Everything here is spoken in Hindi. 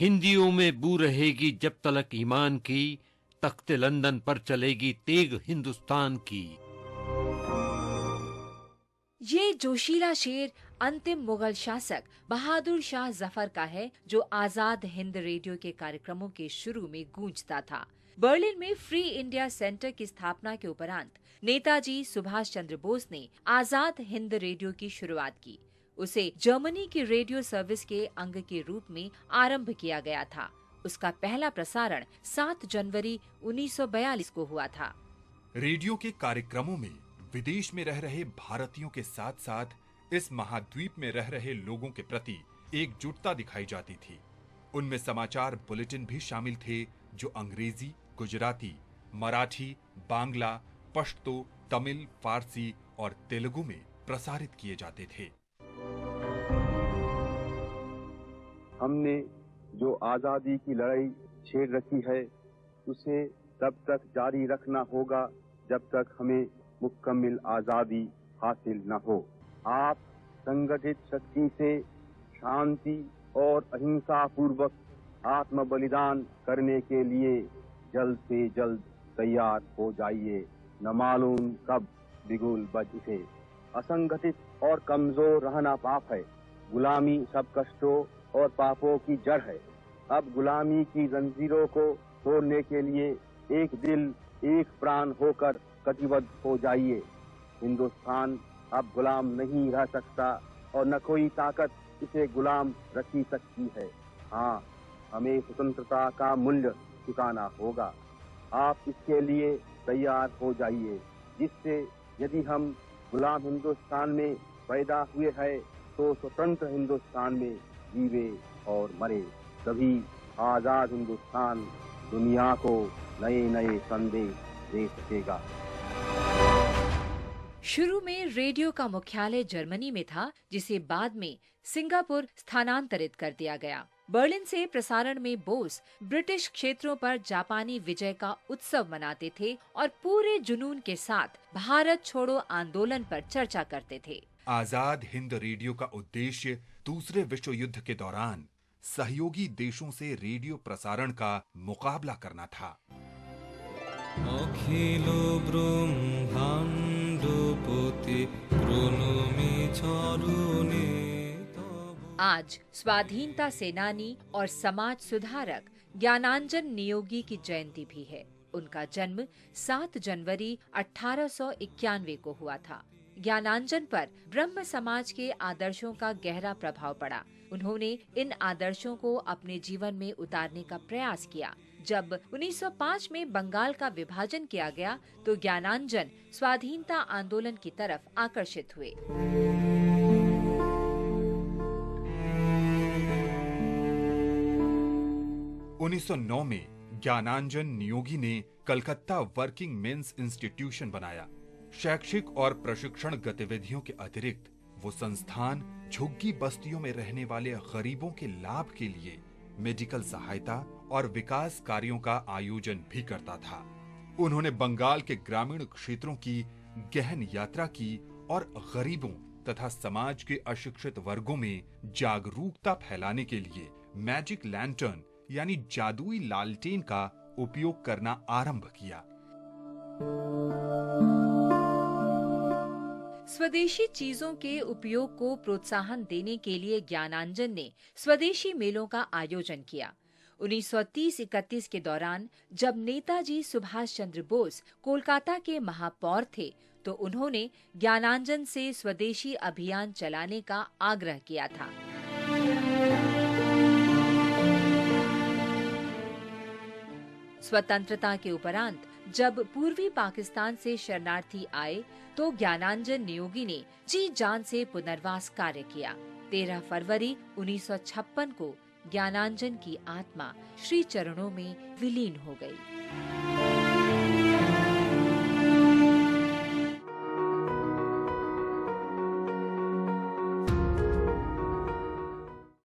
हिंदियों में बू रहेगी जब तलक ईमान की, तख्ते लंदन पर चलेगी तेग हिंदुस्तान की। ये जोशीला शेर अंतिम मुगल शासक बहादुर शाह जफर का है, जो आजाद हिंद रेडियो के कार्यक्रमों के शुरू में गूंजता था। बर्लिन में फ्री इंडिया सेंटर की स्थापना के उपरांत नेताजी सुभाष चंद्र बोस ने आजाद हिंद रेडियो की शुरुआत की। उसे जर्मनी की रेडियो सर्विस के अंग के रूप में आरंभ किया गया था। उसका पहला प्रसारण 7 जनवरी 1942 को हुआ था। रेडियो के कार्यक्रमों में विदेश में रह रहे भारतीयों के साथ साथ इस महाद्वीप में रह रहे लोगों के प्रति एकजुटता दिखाई जाती थी। उनमें समाचार बुलेटिन भी शामिल थे, जो अंग्रेजी, गुजराती, मराठी, बांग्ला, पश्तो, तमिल, फारसी और तेलुगु में प्रसारित किए जाते थे। हमने जो आजादी की लड़ाई छेड़ रखी है, उसे तब तक जारी रखना होगा जब तक हमें मुकम्मल आजादी हासिल न हो। आप संगठित शक्ति से शांति और अहिंसा पूर्वक आत्म बलिदान करने के लिए जल्द से जल्द तैयार हो जाइए। न मालूम कब बिगुल बज उठे। असंगठित और कमजोर रहना पाप है। गुलामी सब कष्टों और पापों की जड़ है। अब गुलामी की जंजीरों को तोड़ने के लिए एक दिल एक प्राण होकर कटिबद्ध हो जाइए। हिंदुस्तान अब गुलाम नहीं रह सकता और न कोई ताकत इसे गुलाम रखी सकती है। हाँ, हमें स्वतंत्रता का मूल्य चुकाना होगा। आप इसके लिए तैयार हो जाइए, जिससे यदि हम गुलाम हिंदुस्तान में पैदा हुए हैं तो स्वतंत्र हिंदुस्तान में जीवे और मरे। तभी आजाद हिंदुस्तान दुनिया को नए नए संदेश दे सकेगा। शुरू में रेडियो का मुख्यालय जर्मनी में था, जिसे बाद में सिंगापुर स्थानांतरित कर दिया गया। बर्लिन से प्रसारण में बोस ब्रिटिश क्षेत्रों पर जापानी विजय का उत्सव मनाते थे और पूरे जुनून के साथ भारत छोड़ो आंदोलन पर चर्चा करते थे। आजाद हिंद रेडियो का उद्देश्य दूसरे विश्व युद्ध के दौरान सहयोगी देशों से रेडियो प्रसारण का मुकाबला करना था। अखिल ब्रह्मांड पति प्रणमि चरणे। आज स्वाधीनता सेनानी और समाज सुधारक ज्ञानांजन नियोगी की जयंती भी है। उनका जन्म 7 जनवरी 1891 को हुआ था। ज्ञानांजन पर ब्रह्म समाज के आदर्शों का गहरा प्रभाव पड़ा। उन्होंने इन आदर्शों को अपने जीवन में उतारने का प्रयास किया। जब 1905 में बंगाल का विभाजन किया गया तो ज्ञानांजन स्वाधीनता आंदोलन की तरफ आकर्षित हुए। 1909 में ज्ञानांजन नियोगी ने कलकत्ता वर्किंग मेंस इंस्टीट्यूशन बनाया। शैक्षिक और प्रशिक्षण गतिविधियों के अतिरिक्त वो संस्थान झुग्गी बस्तियों में रहने वाले गरीबों के लाभ के लिए मेडिकल सहायता और विकास कार्यों का आयोजन भी करता था। उन्होंने बंगाल के ग्रामीण क्षेत्रों की गहन यात्रा की और गरीबों तथा समाज के अशिक्षित वर्गों में जागरूकता फैलाने के लिए मैजिक लैंटर्न यानी जादुई लालटेन का उपयोग करना आरंभ किया। स्वदेशी चीजों के उपयोग को प्रोत्साहन देने के लिए ज्ञानांजन ने स्वदेशी मेलों का आयोजन किया। 1930-31 के दौरान जब नेताजी सुभाष चंद्र बोस कोलकाता के महापौर थे, तो उन्होंने ज्ञानांजन से स्वदेशी अभियान चलाने का आग्रह किया था। स्वतंत्रता के उपरांत जब पूर्वी पाकिस्तान से शरणार्थी आए तो ज्ञानांजन नियोगी ने जी जान से पुनर्वास कार्य किया। 13 फरवरी 1956 को ज्ञानांजन की आत्मा श्री चरणों में विलीन हो गई।